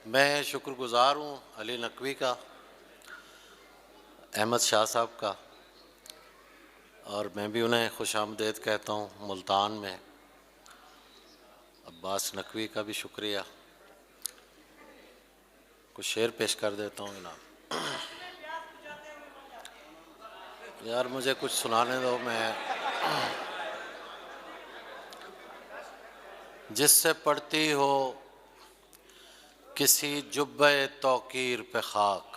میں شکر گزار ہوں علی نقوی کا، احمد شاہ صاحب کا، اور میں بھی انہیں خوش آمدید کہتا ہوں ملتان میں۔ عباس نقوی کا بھی شکریہ۔ کچھ شعر پیش کر دیتا ہوں جناب۔ یار مجھے کچھ سنانے دو۔ میں جس سے پڑتی ہو کسی جبہ توقیر پہ خاک،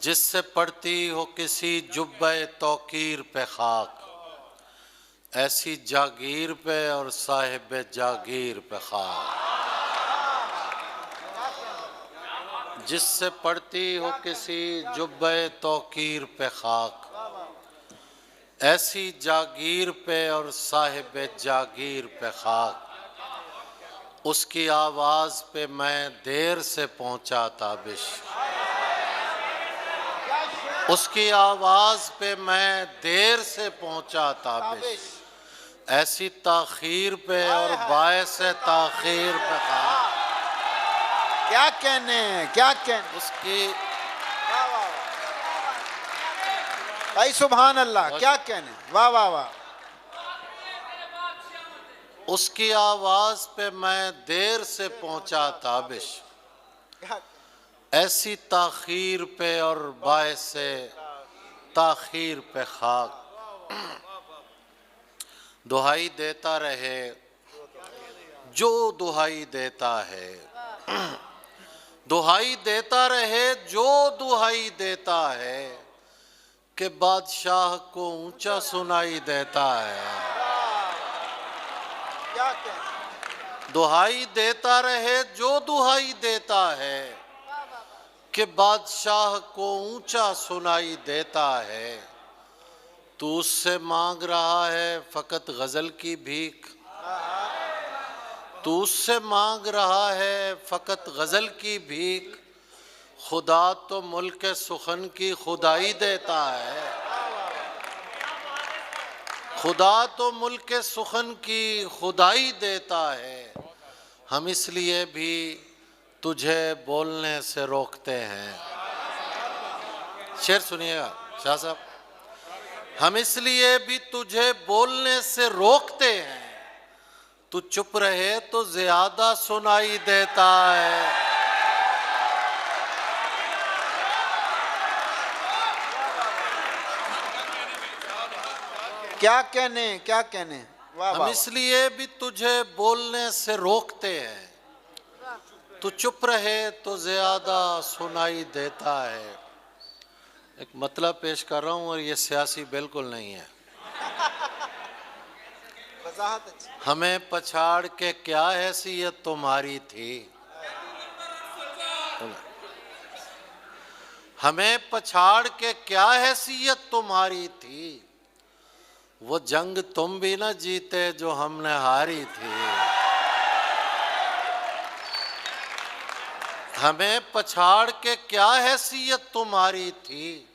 جس سے پڑتی ہو کسی جبہ توقیر پہ خاک، ایسی جاگیر پہ اور صاحب جاگیر پہ خاک۔ جس سے پڑتی ہو کسی جبہ توقیر پہ خاک، ایسی جاگیر پہ اور صاحب جاگیر پہ خاک۔ اس کی آواز پہ میں دیر سے پہنچا تابش، اس کی آواز پہ میں دیر سے پہنچا تابش، ایسی تاخیر پہ اور باعث تاخیر پہ خاک۔ کیا کہنے ہیں، کیا کہنے اس کی بھائی، سبحان اللہ، کیا کہنے، واہ واہ واہ۔ اس کی آواز پہ میں دیر سے پہنچا تابش، ایسی تاخیر پہ اور باعث تاخیر پہ خاک۔ دہائی دیتا رہے جو دہائی دیتا ہے، دہائی دیتا رہے جو دہائی دیتا ہے، کہ بادشاہ کو اونچا سنائی دیتا ہے۔ کیا کہنے، دہائی دیتا رہے جو دہائی دیتا ہے، کہ بادشاہ کو اونچا سنائی دیتا ہے۔ تو اس سے مانگ رہا ہے فقط غزل کی بھیک، تو اس سے مانگ رہا ہے فقط غزل کی بھیک، خدا تو ملک سخن کی خدائی دیتا ہے۔ خدا تو ملک سخن کی خدائی دیتا ہے، ہم اس لیے بھی تجھے بولنے سے روکتے ہیں۔ شعر سنیے گا شاہ صاحب۔ ہم اس لیے بھی تجھے بولنے سے روکتے ہیں، تو چپ رہے تو زیادہ سنائی دیتا ہے۔ کیا کہنے، کیا کہنے، واہ ہم واہ اس لیے بھی تجھے بولنے سے روکتے ہیں، تو چپ رہے تو زیادہ سنائی دیتا ہے۔ ایک مطلب پیش کر رہا ہوں اور یہ سیاسی بالکل نہیں ہے۔ وضاحت اچھی۔ ہمیں پچھاڑ کے کیا حیثیت تمہاری تھی، ہمیں پچھاڑ کے کیا حیثیت تمہاری تھی، وہ جنگ تم بھی نہ جیتے جو ہم نے ہاری تھی۔ ہمیں پچھاڑ کے کیا حیثیت تمہاری تھی،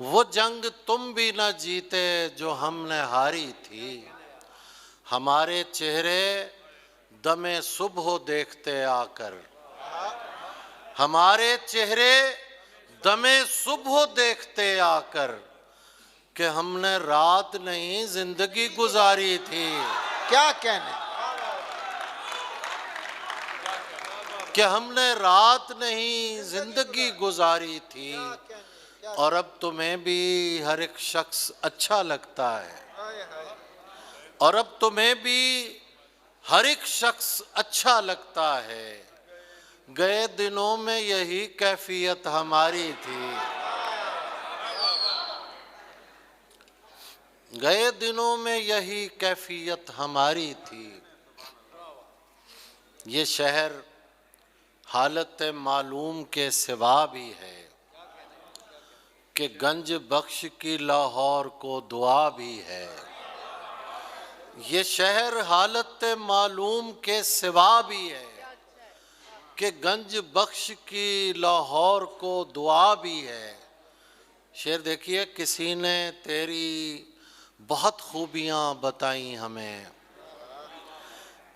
وہ جنگ تم بھی نہ جیتے جو ہم نے ہاری تھی۔ ہمارے چہرے دم صبح دیکھتے آ کر، ہمارے چہرے دم صبح دیکھتے آ کر، کہ ہم نے رات نہیں زندگی گزاری تھی۔ کیا کہنے، کہ ہم نے رات نہیں زندگی گزاری تھی، اور اب تمہیں بھی ہر ایک شخص اچھا لگتا ہے، اور اب تمہیں بھی ہر ایک شخص اچھا لگتا ہے۔ گئے دنوں میں یہی کیفیت ہماری تھی، گئے دنوں میں یہی کیفیت ہماری تھی۔ یہ شہر حالت معلوم کے سوا بھی ہے، کہ گنج بخش کی لاہور کو دعا بھی ہے۔ یہ شہر حالت معلوم کے سوا بھی ہے، کہ گنج بخش کی لاہور کو دعا بھی ہے۔ شعر دیکھیے، کسی نے تیری بہت خوبیاں بتائیں ہمیں،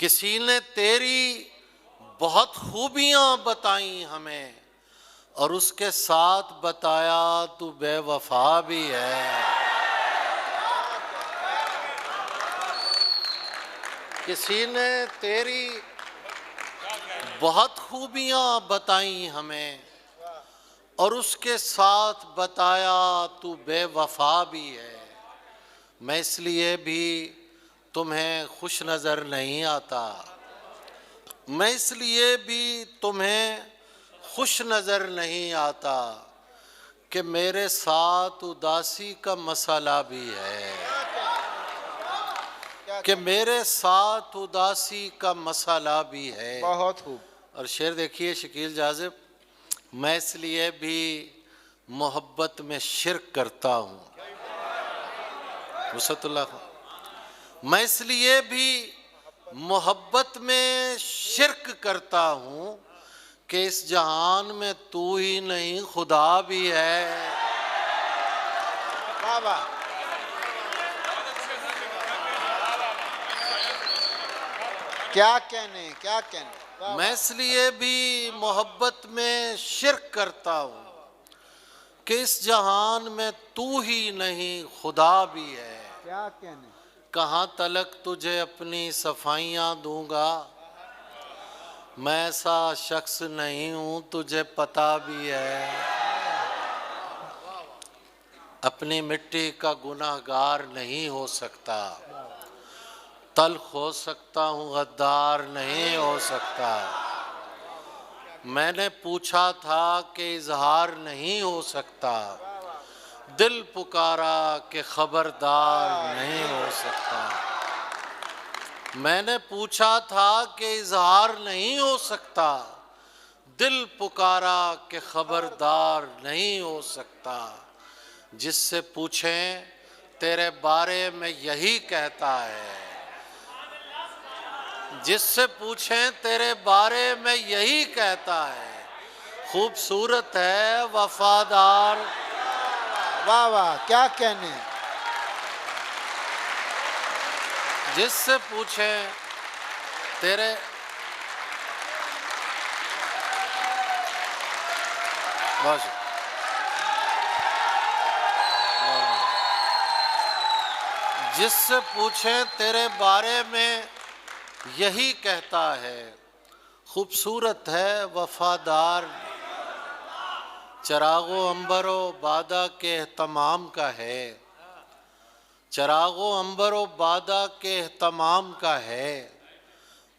کسی نے تیری بہت خوبیاں بتائیں ہمیں اور اس کے ساتھ بتایا تو بے وفا بھی ہے۔ کسی نے تیری بہت خوبیاں بتائیں ہمیں اور اس کے ساتھ بتایا تو بے وفا بھی ہے۔ میں اس لیے بھی تمہیں خوش نظر نہیں آتا، میں اس لیے بھی تمہیں خوش نظر نہیں آتا کہ میرے ساتھ اداسی کا مسئلہ بھی ہے، کہ میرے ساتھ اداسی کا مسئلہ بھی ہے۔ بہت خوب۔ اور شعر دیکھیے شکیل جاذب، میں اس لیے بھی محبت میں شرک کرتا ہوں، وسعت اللہ خان، میں اس لیے بھی محبت میں شرک کرتا ہوں کہ اس جہان میں تو ہی نہیں خدا بھی ہے۔ واہ واہ، کیا کہنے، کیا کہنے۔ واہ میں اس لیے بھی محبت میں شرک کرتا ہوں کہ اس جہان میں تو ہی نہیں خدا بھی ہے۔ کیا کہنے۔ کہاں تلک تجھے اپنی صفائیاں دوں گا، میں ایسا شخص نہیں ہوں تجھے پتہ بھی ہے۔ اپنی مٹی کا گناہ گار نہیں ہو سکتا، تلخ ہو سکتا ہوں غدار نہیں ہو سکتا۔ میں نے پوچھا تھا کہ اظہار نہیں ہو سکتا، دل پکارا کہ خبردار نہیں ہو سکتا۔ میں نے پوچھا تھا کہ اظہار نہیں ہو سکتا، دل پکارا کہ خبردار نہیں ہو سکتا۔ جس سے پوچھیں تیرے بارے میں یہی کہتا ہے، جس سے پوچھیں تیرے بارے میں یہی کہتا ہے، خوبصورت ہے وفادار۔ واہ واہ، کیا کہنے۔ جس سے پوچھیں تیرے جس سے پوچھیں تیرے بارے میں یہی کہتا ہے، خوبصورت ہے وفادار۔ چراغ و عنبر و بادہ کے اہتمام کا ہے، چراغ و عنبر و بادہ کے اہتمام کا ہے،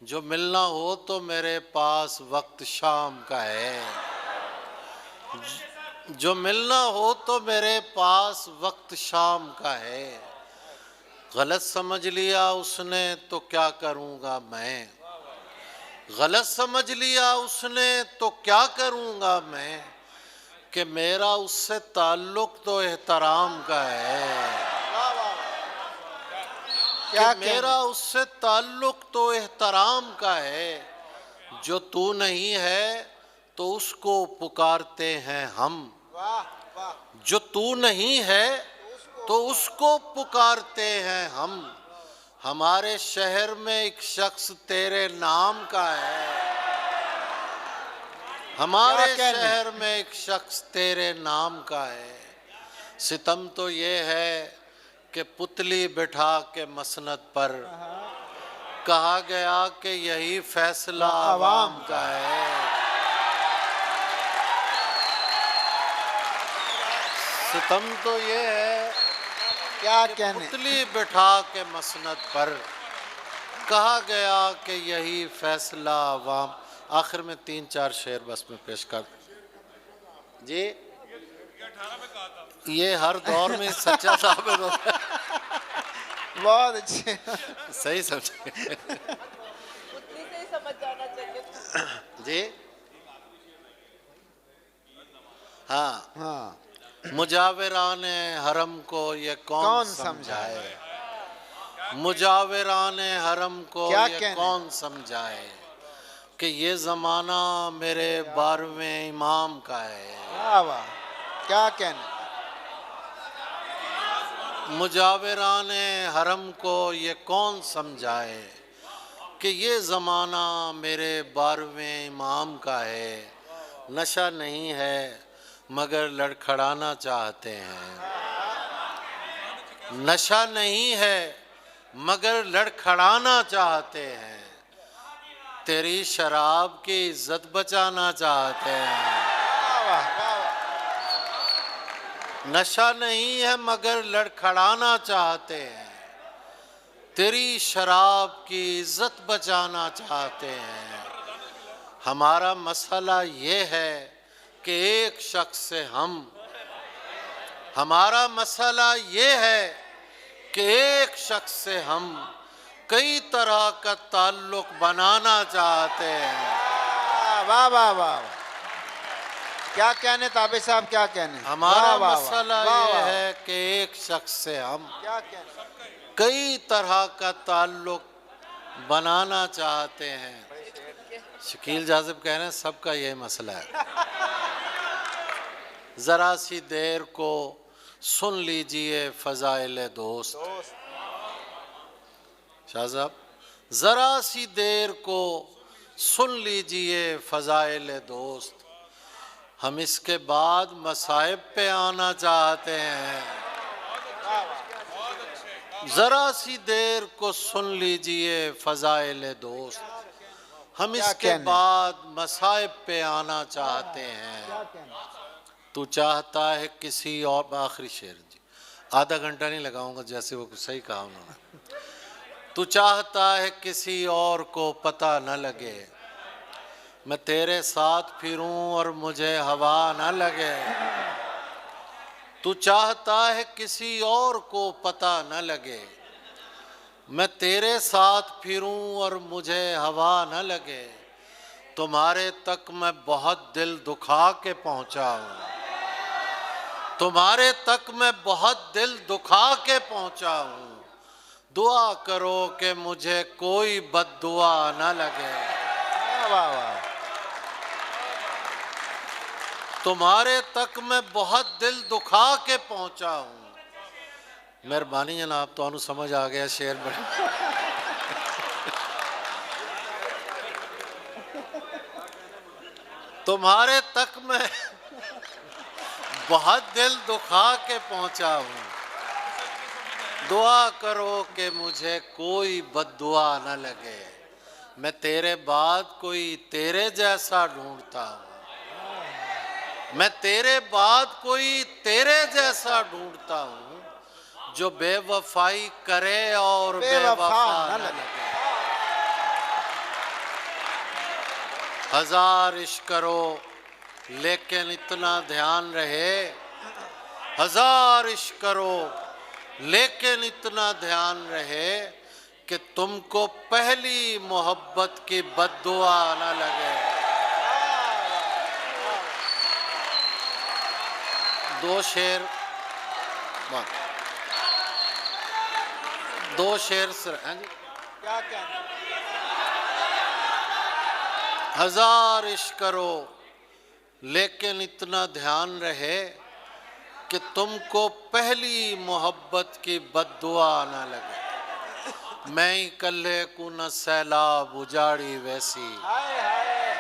جو ملنا ہو تو میرے پاس وقت شام کا ہے، جو ملنا ہو تو میرے پاس وقت شام کا ہے۔ غلط سمجھ لیا اس نے تو کیا کروں گا میں، غلط سمجھ لیا اس نے تو کیا کروں گا میں، کہ میرا اس سے تعلق تو احترام کا ہے، کہ میرا اس سے تعلق تو احترام کا ہے۔ جو تو نہیں ہے تو اس کو پکارتے ہیں ہم، جو تو نہیں ہے تو اس کو پکارتے ہیں ہم۔ ہمارے شہر میں ایک شخص تیرے نام کا ہے، ہمارے شہر میں ایک شخص تیرے نام کا ہے۔ ستم تو یہ ہے کہ پتلی بٹھا کے مسند پر کہا گیا کہ یہی فیصلہ عوام کا ہے۔ ستم تو یہ ہے کیا کہ کہنے۔ پتلی بٹھا کے مسند پر کہا گیا کہ یہی فیصلہ عوام۔ آخر میں 3-4 شعر بس میں پیش کر جی، یہ ہر دور میں سچا ثابت ہوتا ہے۔ بہت اچھے، صحیح سمجھے اتنی سے ہی سمجھ جانا چاہیے۔ جی ہاں، ہاں، مجاوران حرم کو یہ کون سمجھائے، مجاوران حرم کو کیا یہ کہنے۔ کون سمجھائے کہ یہ زمانہ میرے 12ویں امام کا ہے۔ واہ واہ، کیا کہنے۔ مجاوران حرم کو یہ کون سمجھائے کہ یہ زمانہ میرے 12ویں امام کا ہے، نشہ نہیں ہے مگر لڑکھڑانا چاہتے ہیں، نشہ نہیں ہے مگر لڑکھڑانا چاہتے ہیں، تیری شراب کی عزت بچانا چاہتے ہیں، نشہ نہیں ہے مگر لڑکھڑانا چاہتے ہیں، تیری شراب کی عزت بچانا چاہتے ہیں، ہمارا مسئلہ یہ ہے کہ ایک شخص سے ہمارا مسئلہ یہ ہے کہ ایک شخص سے ہم کئی طرح کا تعلق بنانا چاہتے ہیں، واہ واہ واہ، کیا کہنے تابع صاحب، کیا کہنے؟ ہمارا واہ واہ واہ، مسئلہ واہ یہ واہ، ہے کہ ایک شخص سے ہم کیا کہنے؟ کئی طرح کا تعلق بنانا چاہتے ہیں۔ شکیل جاذب کہہ رہے ہیں سب کا یہ مسئلہ ہے، ذرا سی دیر کو سن لیجئے فضائل دوست، شاہ صاحب ذرا سی دیر کو سن لیجئے فضائل دوست، ہم اس کے بعد مصائب پہ آنا چاہتے ہیں، ذرا سی دیر کو سن لیجئے فضائل دوست، ہم اس کے کہنے؟ بعد مصائب پہ آنا چاہتے ہیں، تو چاہتا ہے کسی اور، آخری شعر جی، آدھا گھنٹہ نہیں لگاؤں گا، جیسے وہ صحیح کہا انہوں نے، تو چاہتا ہے کسی اور کو پتہ نہ لگے، میں تیرے ساتھ پھروں اور مجھے ہوا نہ لگے، تو چاہتا ہے کسی اور کو پتہ نہ لگے، میں تیرے ساتھ پھروں اور مجھے ہوا نہ لگے، تمہارے تک میں بہت دل دکھا کے پہنچا ہوں، تمہارے تک میں بہت دل دکھا کے پہنچا ہوں، دعا کرو کہ مجھے کوئی بد دعا نہ لگے، واہ واہ، تمہارے تک میں بہت دل دکھا کے پہنچا ہوں، مہربانی جناب تو انہوں سمجھ آ گیا شعر بڑے، تمہارے تک میں بہت دل دکھا کے پہنچا ہوں، دعا کرو کہ مجھے کوئی بد دعا نہ لگے، میں تیرے بعد کوئی تیرے جیسا ڈھونڈتا ہوں، میں تیرے بعد کوئی تیرے جیسا ڈھونڈتا ہوں، جو بے وفائی کرے اور بے وفا نہ لگے، ہزار عشق کرو لیکن اتنا دھیان رہے، ہزار عشق کرو لیکن اتنا دھیان رہے کہ تم کو پہلی محبت کی بد دعا نہ لگے، دو شعر کیا کہنے؟ ہزار عشق کرو لیکن اتنا دھیان رہے کہ تم کو پہلی محبت کی بد دعا نہ لگے، میں ہی کلے کو نہ سیلاب اجاڑی ویسی، ہائے ہائے،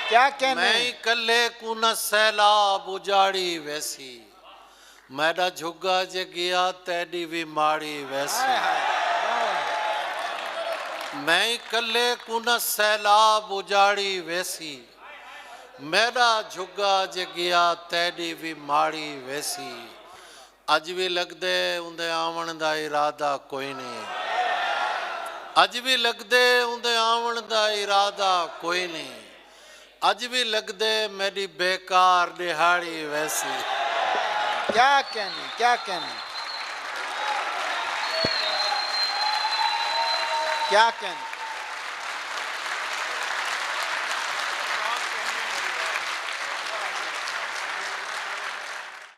کیا کہنے؟ میں ہی کلے کو نہ سیلاب اجاڑی ویسی، میڈا جھگا جے گیا تیڈی بھی ماڑی ویسی، میں ہی کلے کو نہ سیلاب اجاڑی ویسی، میرا جھگا جے گیا تیڈی بھی ماڑی ویسی، اج بھی لگ دے اندے آون دا ارادہ کوئی نہیں، اج بھی لگ دے اندے آون دا ارادہ کوئی نہیں، اج بھی لگ دے میری بیکار دہاڑی ویسی، کیا کہنے؟ کیا کہنے؟ کیا کہنے؟